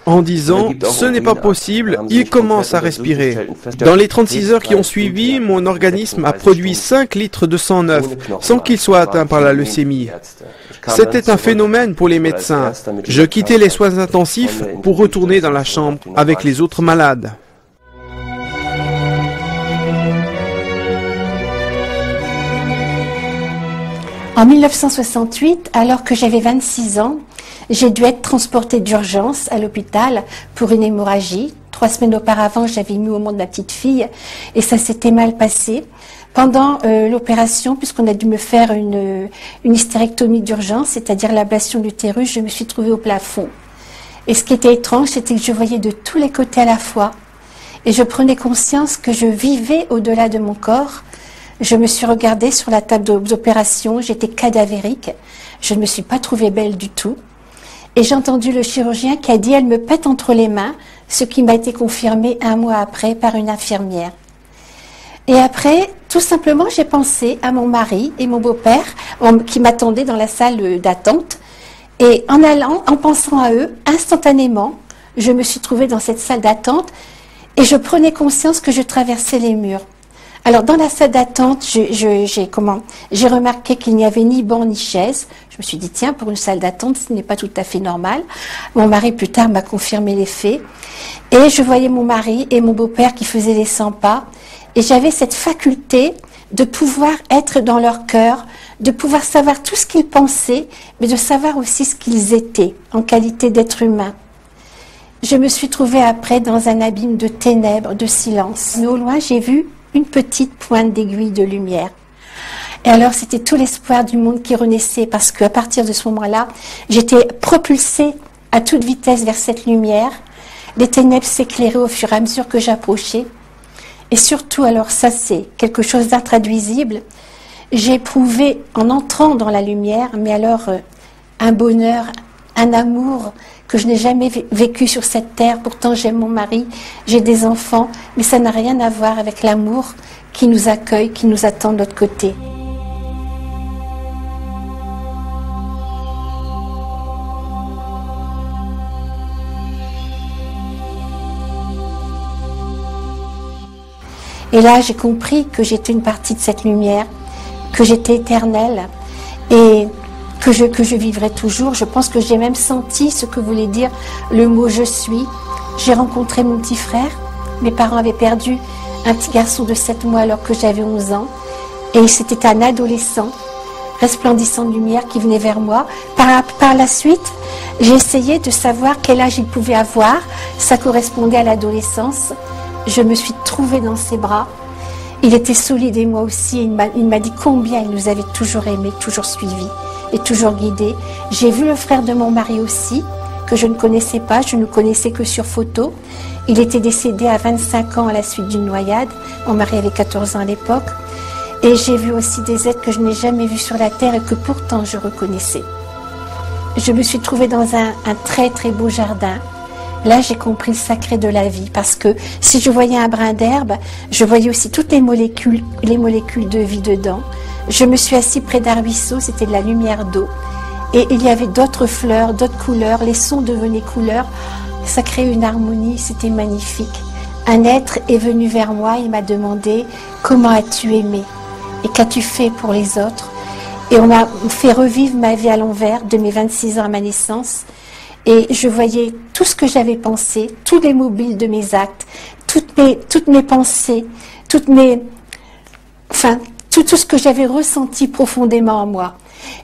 en disant « Ce n'est pas possible, il commence à respirer ». Dans les 36 heures qui ont suivi, mon organisme a produit 5 litres de sang neuf, sans qu'il soit atteint par la leucémie. C'était un phénomène pour les médecins. Je quittais les soins intensifs pour retourner dans la chambre avec les autres malades. En 1968, alors que j'avais 26 ans, j'ai dû être transportée d'urgence à l'hôpital pour une hémorragie. 3 semaines auparavant, j'avais mis au monde ma petite fille et ça s'était mal passé. Pendant l'opération, puisqu'on a dû me faire une hystérectomie d'urgence, c'est-à-dire l'ablation de l'utérus, je me suis trouvée au plafond. Et ce qui était étrange, c'était que je voyais de tous les côtés à la fois. Et je prenais conscience que je vivais au-delà de mon corps. Je me suis regardée sur la table d'opération, j'étais cadavérique. Je ne me suis pas trouvée belle du tout. Et j'ai entendu le chirurgien qui a dit « Elle me pète entre les mains », ce qui m'a été confirmé 1 mois après par une infirmière. Et après, tout simplement, j'ai pensé à mon mari et mon beau-père qui m'attendaient dans la salle d'attente. Et en pensant à eux, instantanément, je me suis trouvée dans cette salle d'attente et je prenais conscience que je traversais les murs. Alors, dans la salle d'attente, j'ai remarqué qu'il n'y avait ni banc ni chaise. Je me suis dit, tiens, pour une salle d'attente, ce n'est pas tout à fait normal. Mon mari, plus tard, m'a confirmé les faits. Et je voyais mon mari et mon beau-père qui faisaient les 100 pas. Et j'avais cette faculté de pouvoir être dans leur cœur, de pouvoir savoir tout ce qu'ils pensaient, mais de savoir aussi ce qu'ils étaient en qualité d'être humain. Je me suis trouvée après dans un abîme de ténèbres, de silence. Mais au loin, j'ai vu une petite pointe d'aiguille de lumière. Et alors, c'était tout l'espoir du monde qui renaissait, parce qu'à partir de ce moment-là, j'étais propulsée à toute vitesse vers cette lumière. Les ténèbres s'éclairaient au fur et à mesure que j'approchais. Et surtout, alors ça, c'est quelque chose d'intraduisible. J'ai éprouvé, en entrant dans la lumière, mais alors un bonheur, un amour que je n'ai jamais vécu sur cette terre. Pourtant, j'aime mon mari, j'ai des enfants, mais ça n'a rien à voir avec l'amour qui nous accueille, qui nous attend de l'autre côté. Et là, j'ai compris que j'étais une partie de cette lumière, que j'étais éternelle et que je vivrai toujours. Je pense que j'ai même senti ce que voulait dire le mot « je suis ». J'ai rencontré mon petit frère. Mes parents avaient perdu un petit garçon de 7 mois alors que j'avais 11 ans. Et c'était un adolescent, resplendissant de lumière, qui venait vers moi. Par la suite, j'ai essayé de savoir quel âge il pouvait avoir. Ça correspondait à l'adolescence. Je me suis trouvée dans ses bras. Il était solide et moi aussi. Il m'a dit combien il nous avait toujours aimés, toujours suivis et toujours guidés. J'ai vu le frère de mon mari aussi, que je ne connaissais pas, je ne connaissais que sur photo. Il était décédé à 25 ans à la suite d'une noyade. Mon mari avait 14 ans à l'époque. Et j'ai vu aussi des êtres que je n'ai jamais vus sur la terre et que pourtant je reconnaissais. Je me suis trouvée dans un très très beau jardin. Là, j'ai compris le sacré de la vie, parce que si je voyais un brin d'herbe, je voyais aussi toutes les molécules de vie dedans. Je me suis assise près d'un ruisseau, c'était de la lumière d'eau. Et il y avait d'autres fleurs, d'autres couleurs, les sons devenaient couleurs. Ça créait une harmonie, c'était magnifique. Un être est venu vers moi, il m'a demandé « Comment as-tu aimé et qu'as-tu fait pour les autres ?» Et on m'a fait revivre ma vie à l'envers, de mes 26 ans à ma naissance. Et je voyais tout ce que j'avais pensé, tous les mobiles de mes actes, toutes mes pensées, tout ce que j'avais ressenti profondément en moi.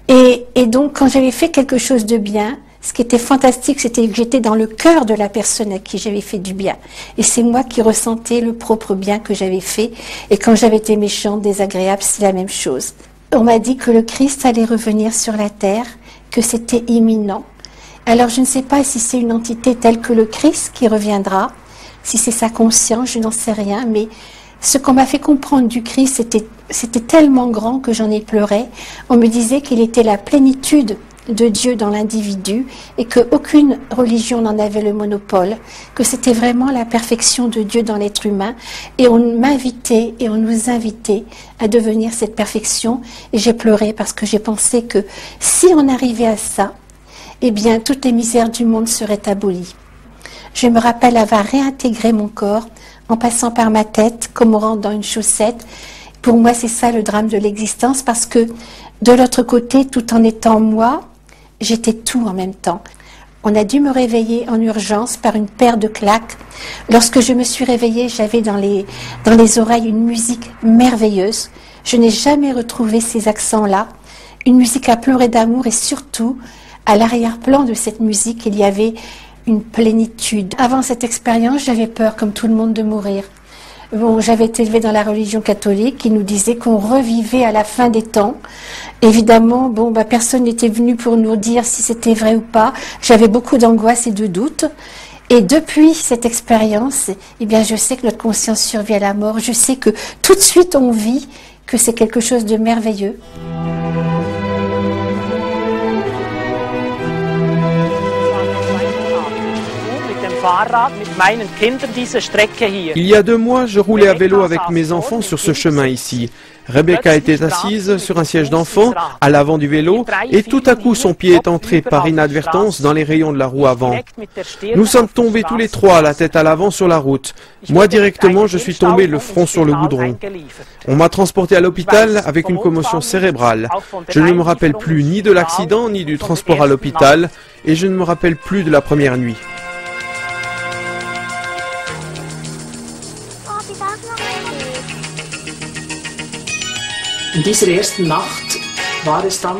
Et donc, quand j'avais fait quelque chose de bien, ce qui était fantastique, c'était que j'étais dans le cœur de la personne à qui j'avais fait du bien. Et c'est moi qui ressentais le propre bien que j'avais fait. Et quand j'avais été méchante, désagréable, c'est la même chose. On m'a dit que le Christ allait revenir sur la terre, que c'était imminent. Alors je ne sais pas si c'est une entité telle que le Christ qui reviendra, si c'est sa conscience, je n'en sais rien, mais ce qu'on m'a fait comprendre du Christ, c'était tellement grand que j'en ai pleuré. On me disait qu'il était la plénitude de Dieu dans l'individu et qu'aucune religion n'en avait le monopole, que c'était vraiment la perfection de Dieu dans l'être humain. Et on m'invitait et on nous invitait à devenir cette perfection. Et j'ai pleuré parce que j'ai pensé que si on arrivait à ça, eh bien, toutes les misères du monde seraient abolies. Je me rappelle avoir réintégré mon corps en passant par ma tête, comme on rentre dans une chaussette. Pour moi, c'est ça le drame de l'existence, parce que de l'autre côté, tout en étant moi, j'étais tout en même temps. On a dû me réveiller en urgence par une paire de claques. Lorsque je me suis réveillée, j'avais dans les oreilles une musique merveilleuse. Je n'ai jamais retrouvé ces accents-là. Une musique à pleurer d'amour et surtout, à l'arrière-plan de cette musique, il y avait une plénitude. Avant cette expérience, j'avais peur, comme tout le monde, de mourir. Bon, j'avais été élevée dans la religion catholique qui nous disait qu'on revivait à la fin des temps. Évidemment, personne n'était venu pour nous dire si c'était vrai ou pas. J'avais beaucoup d'angoisse et de doutes. Et depuis cette expérience, eh bien, je sais que notre conscience survit à la mort. Je sais que tout de suite on vit que c'est quelque chose de merveilleux. Il y a 2 mois, je roulais à vélo avec mes enfants sur ce chemin ici. Rebecca était assise sur un siège d'enfant, à l'avant du vélo, et tout à coup son pied est entré par inadvertance dans les rayons de la roue avant. Nous sommes tombés tous les 3, la tête à l'avant sur la route. Moi directement, je suis tombé le front sur le goudron. On m'a transporté à l'hôpital avec une commotion cérébrale. Je ne me rappelle plus ni de l'accident, ni du transport à l'hôpital, et je ne me rappelle plus de la première nuit.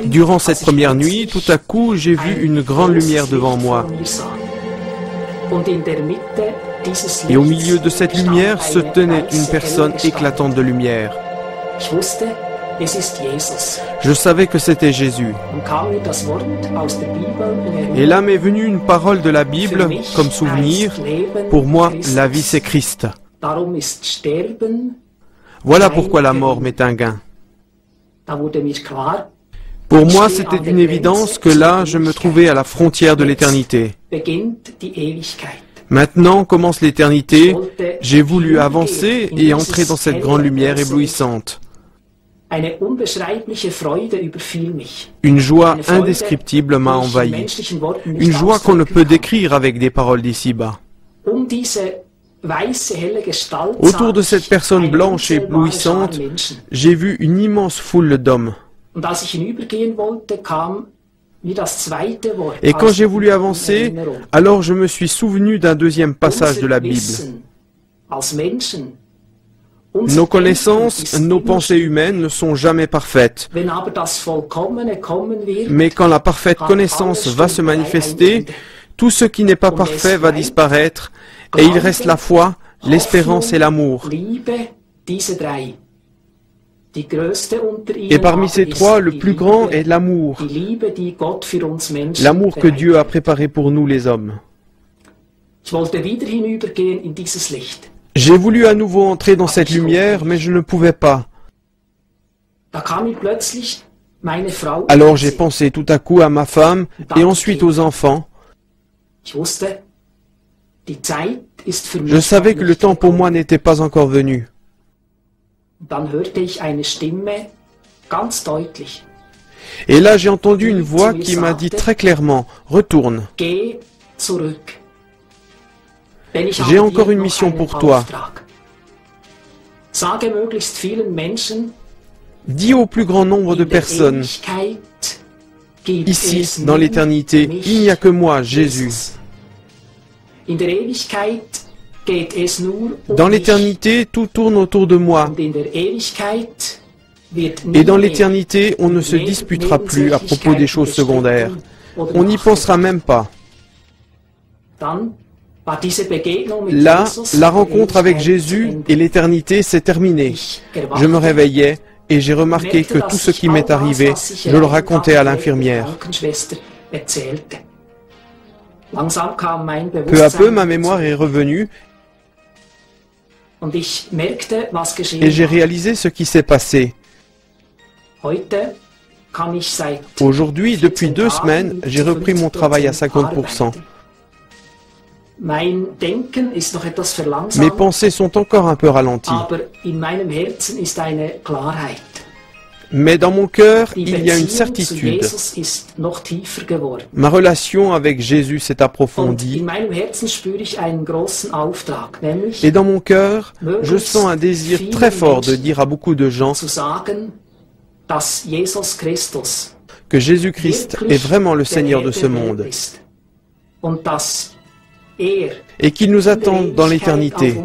Durant cette première nuit, tout à coup, j'ai vu une grande lumière devant moi. Et au milieu de cette lumière se tenait une personne éclatante de lumière. Je savais que c'était Jésus. Et là m'est venue une parole de la Bible comme souvenir. Pour moi, la vie c'est Christ. Voilà pourquoi la mort m'est un gain. Pour moi, c'était une évidence que là, je me trouvais à la frontière de l'éternité. Maintenant commence l'éternité. J'ai voulu avancer et entrer dans cette grande lumière éblouissante. Une joie indescriptible m'a envahi. Une joie qu'on ne peut décrire avec des paroles d'ici-bas. Autour de cette personne blanche et éblouissante, j'ai vu une immense foule d'hommes. Et quand j'ai voulu avancer, alors je me suis souvenu d'un deuxième passage de la Bible. Nos connaissances, nos pensées humaines ne sont jamais parfaites. Mais quand la parfaite connaissance va se manifester, tout ce qui n'est pas parfait va disparaître, et il reste la foi, l'espérance et l'amour. Et parmi ces 3, le plus grand est l'amour. L'amour que Dieu a préparé pour nous les hommes. J'ai voulu à nouveau entrer dans cette lumière, mais je ne pouvais pas. Alors j'ai pensé tout à coup à ma femme et ensuite aux enfants. Je savais que le temps pour moi n'était pas encore venu. Et là j'ai entendu une voix qui m'a dit très clairement, « Retourne. J'ai encore une mission pour toi. Dis au plus grand nombre de personnes, ici, dans l'éternité, il n'y a que moi, Jésus. Dans l'éternité, tout tourne autour de moi. Et dans l'éternité, on ne se disputera plus à propos des choses secondaires. On n'y pensera même pas. Là, la rencontre avec Jésus et l'éternité s'est terminée. Je me réveillais et j'ai remarqué que tout ce qui m'est arrivé, je le racontais à l'infirmière. Peu à peu, ma mémoire est revenue et j'ai réalisé ce qui s'est passé. Aujourd'hui, depuis 2 semaines, j'ai repris mon travail à 50%. Mes pensées sont encore un peu ralenties. Mais dans mon cœur, il y a une certitude. Ma relation avec Jésus s'est approfondie. Et dans mon cœur, je sens un désir très fort de dire à beaucoup de gens que Jésus-Christ est vraiment le Seigneur de ce monde et qu'il nous attend dans l'éternité.